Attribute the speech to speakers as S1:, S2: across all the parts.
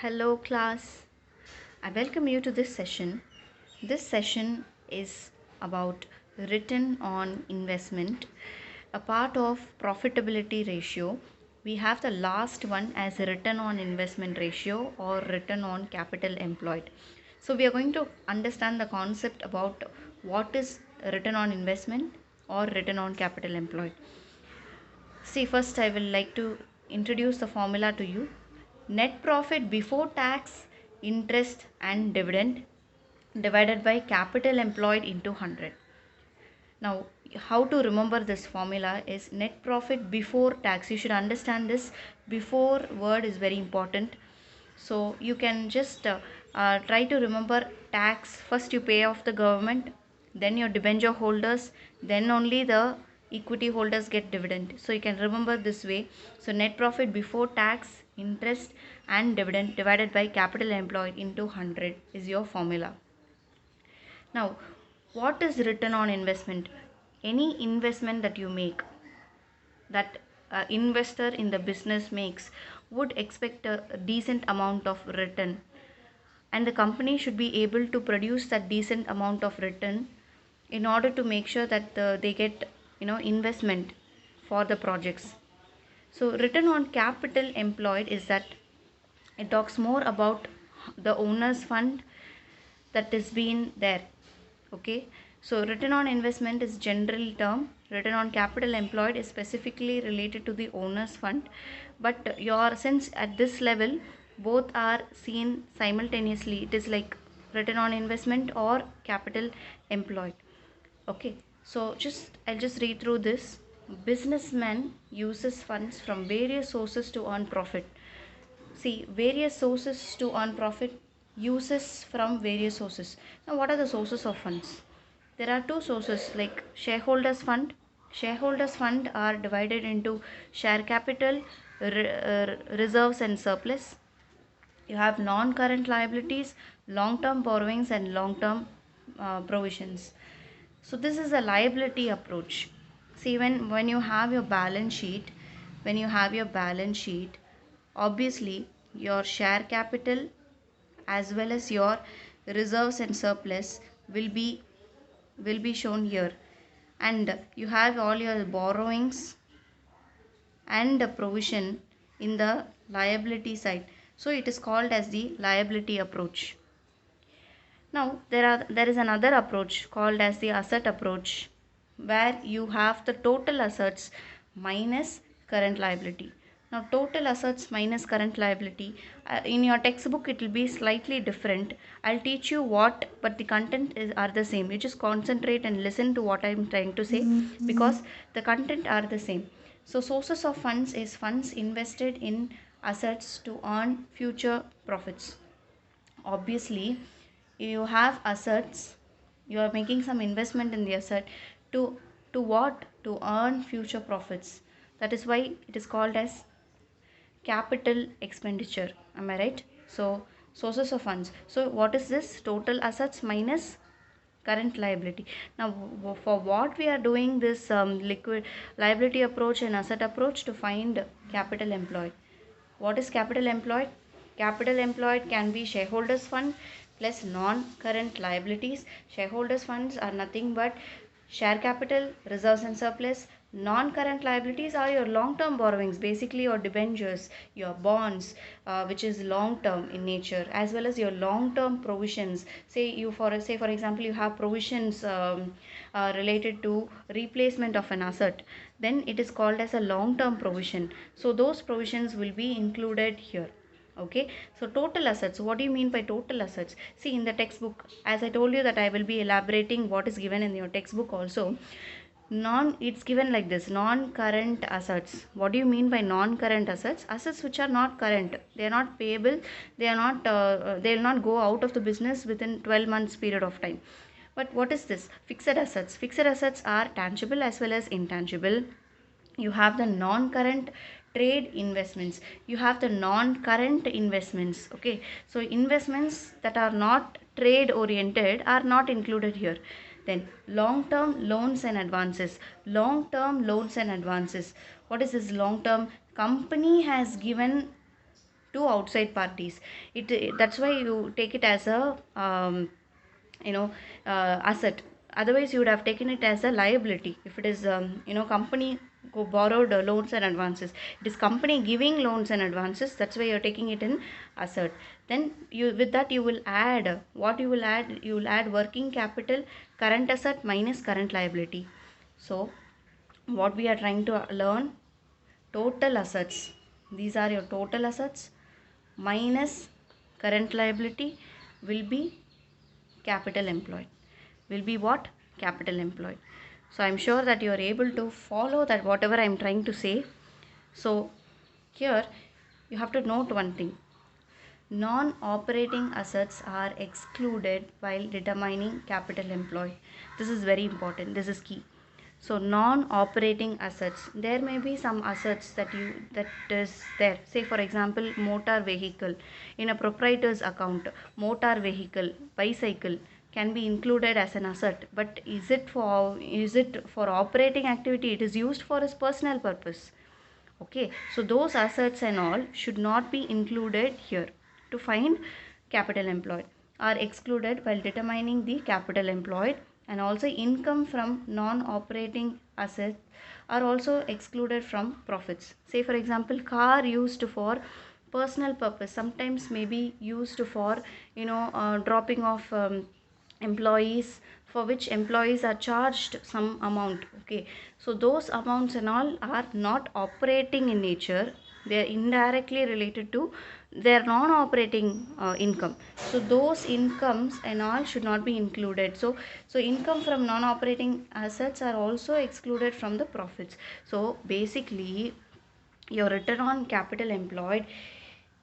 S1: Hello, class. I welcome you to this session. This session is about return on investment, a part of profitability ratio. We have the last one as a return on investment ratio or return on capital employed. So, we are going to understand the concept about what is return on investment or return on capital employed. See, first I will like to introduce the formula to you. Net profit before tax, interest and dividend divided by capital employed into 100. Now, how to remember this formula is net profit before tax. You should understand this before word is very important. So, you can just try to remember tax. First, you pay off the government, then your debenture holders, then only the equity holders get dividend. So, you can remember this way. So, net profit before tax, interest, and dividend divided by capital employed into 100 is your formula. Now, what is return on investment? Any investment that you make, that investor in the business makes, would expect a decent amount of return, and the company should be able to produce that decent amount of return in order to make sure that they get investment for the projects. So return on capital employed is that it talks more about the owner's fund that is being there. Okay, so return on investment is general term, return on capital employed is specifically related to the owner's fund, but your since at this level both are seen simultaneously, it is like return on investment or capital employed. Okay, so I'll just read through this. Businessman uses funds from various sources to earn profit. See, various sources to earn profit, uses from various sources. Now, what are the sources of funds? There are two sources like shareholders fund. Shareholders fund are divided into share capital, reserves and surplus. You have non-current liabilities, long-term borrowings and long-term provisions. So this is a liability approach. See, when you have your balance sheet, obviously your share capital as well as your reserves and surplus will be shown here, and you have all your borrowings and the provision in the liability side. So it is called as the liability approach. Now there is another approach called as the asset approach, where you have the total assets minus current liability. Now total assets minus current liability, in your textbook it will be slightly different. I'll teach you what, but the content are the same. You just concentrate and listen to what I'm trying to say, because the content are the same. So sources of funds is funds invested in assets to earn future profits. Obviously, you have assets, you are making some investment in the asset to what? To earn future profits. That is why it is called as capital expenditure. Am I right? So sources of funds. So what is this? Total assets minus current liability. Now for what we are doing this liquid liability approach and asset approach? To find capital employed. What is capital employed? Capital employed can be shareholders fund plus non-current liabilities. Shareholders funds are nothing but share capital, reserves and surplus. Non-current liabilities are your long-term borrowings, basically your debentures, your bonds, which is long-term in nature, as well as your long-term provisions. Say for example you have provisions related to replacement of an asset, then it is called as a long-term provision. So those provisions will be included here. Okay, so total assets, what do you mean by total assets? See, in the textbook, as I told you that I will be elaborating what is given in your textbook also. It's given like this: non-current assets. What do you mean by non-current assets? Assets which are not current, they are not payable, they will not go out of the business within 12 months period of time. But what is this? Fixed assets. Fixed assets are tangible as well as intangible. You have the non-current trade investments, you have the non-current investments. Okay, so investments that are not trade oriented are not included here. Then long-term loans and advances. Long-term loans and advances, what is this? Long term, company has given two outside parties. That's why you take it as a you know asset. Otherwise you would have taken it as a liability. If it is company go borrowed loans and advances, it is company giving loans and advances, that's why you're taking it in asset. Then you, with that, you will add, what you will add, you will add working capital, current asset minus current liability. So what we are trying to learn, total assets, these are your total assets minus current liability will be capital employed, will be what? Capital employed. So I'm sure that you are able to follow that whatever I'm trying to say. So here you have to note one thing, non-operating assets are excluded while determining capital employed. This is very important, this is key. So non-operating assets, there may be some assets that is there, say for example motor vehicle. In a proprietor's account, motor vehicle, bicycle can be included as an asset, but is it for operating activity? It is used for his personal purpose. Okay, so those assets and all should not be included here to find capital employed, are excluded while determining the capital employed. And also income from non-operating assets are also excluded from profits. Say for example, car used for personal purpose, sometimes may be used for dropping off employees, for which employees are charged some amount. Okay, so those amounts and all are not operating in nature, they are indirectly related to their non-operating income. So those incomes and all should not be included. So income from non-operating assets are also excluded from the profits. So basically your return on capital employed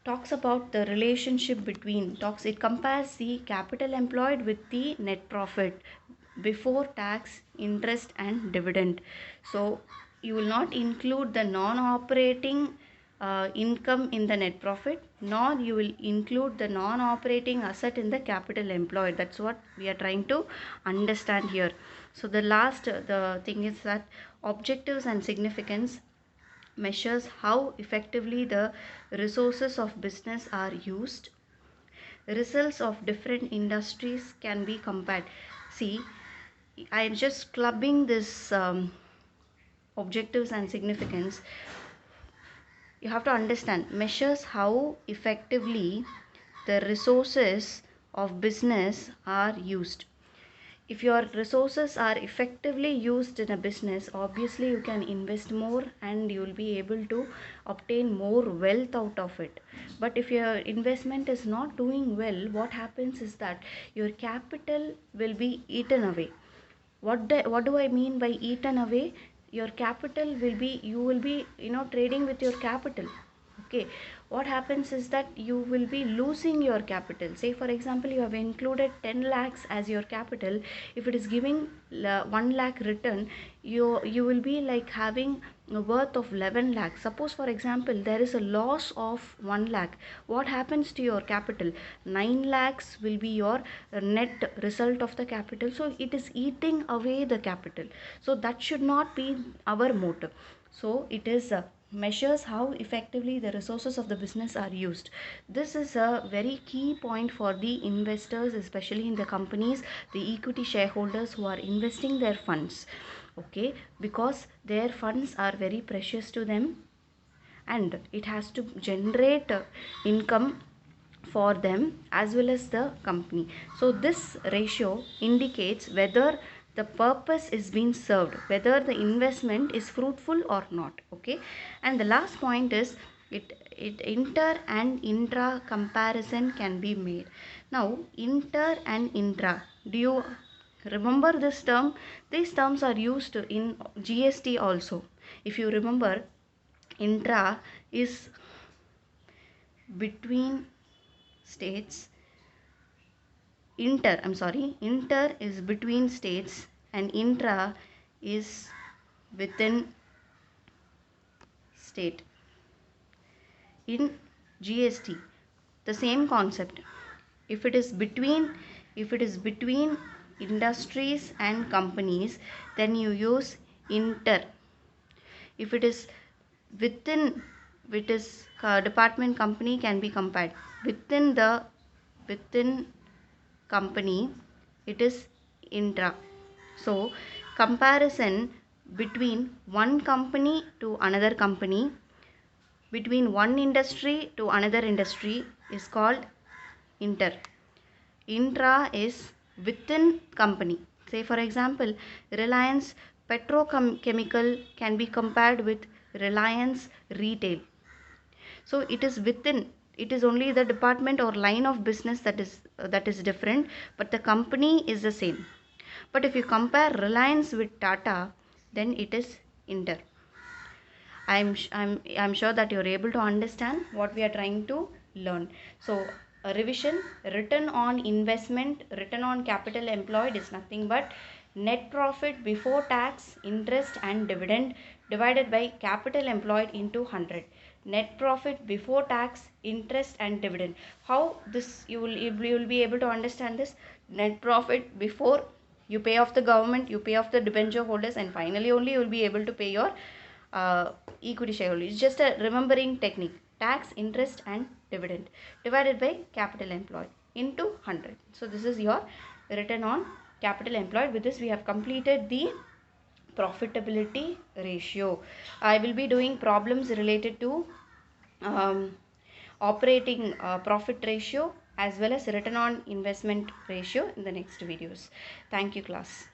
S1: talks about the relationship between, it compares the capital employed with the net profit before tax, interest and dividend. So you will not include the non-operating income in the net profit, nor you will include the non-operating asset in the capital employed. That's what we are trying to understand here. So the thing is that objectives and significance measures how effectively the resources of business are used. Results of different industries can be compared. See, I am just clubbing this objectives and significance. You have to understand, measures how effectively the resources of business are used. If your resources are effectively used in a business, obviously you can invest more and you will be able to obtain more wealth out of it. But if your investment is not doing well, what happens is that your capital will be eaten away. What do I mean by eaten away? Your capital will be, you will be trading with your capital. Okay, what happens is that you will be losing your capital. Say for example, you have included 10 lakhs as your capital. If it is giving 1 lakh return, you will be like having a worth of 11 lakhs. Suppose for example there is a loss of 1 lakh, what happens to your capital? 9 lakhs will be your net result of the capital. So it is eating away the capital. So that should not be our motive. So it is measures how effectively the resources of the business are used. This is a very key point for the investors, especially in the companies, the equity shareholders who are investing their funds. Okay, because their funds are very precious to them and it has to generate income for them as well as the company. So this ratio indicates whether the purpose is being served, whether the investment is fruitful or not. Okay, and the last point is it inter and intra comparison can be made. Now inter and intra, do you remember this term? These terms are used in GST also. If you remember, intra is between states, inter is between states and intra is within state. In GST the same concept, if it is between industries and companies, then you use inter. If it is within which is department company can be compared. Within company it is intra. So comparison between one company to another company, between one industry to another industry is called inter. Intra is within company. Say for example, Reliance Petrochemical can be compared with Reliance Retail. So it is within, it is only the department or line of business that is different, but the company is the same. But if you compare Reliance with Tata, then it is inter. I'm sure that you're able to understand what we are trying to learn. So a revision: return on investment, return on capital employed is nothing but net profit before tax, interest and dividend divided by capital employed into 100. Net profit before tax, interest and dividend. How this you will be able to understand this? Net profit before you pay off the government, you pay off the debenture holders, and finally only you will be able to pay your uh, equity shareholder. It's just a remembering technique. Tax, interest and dividend divided by capital employed into 100. So this is your return on capital employed. With this we have completed the profitability ratio. I will be doing problems related to operating profit ratio as well as return on investment ratio in the next videos. Thank you, class.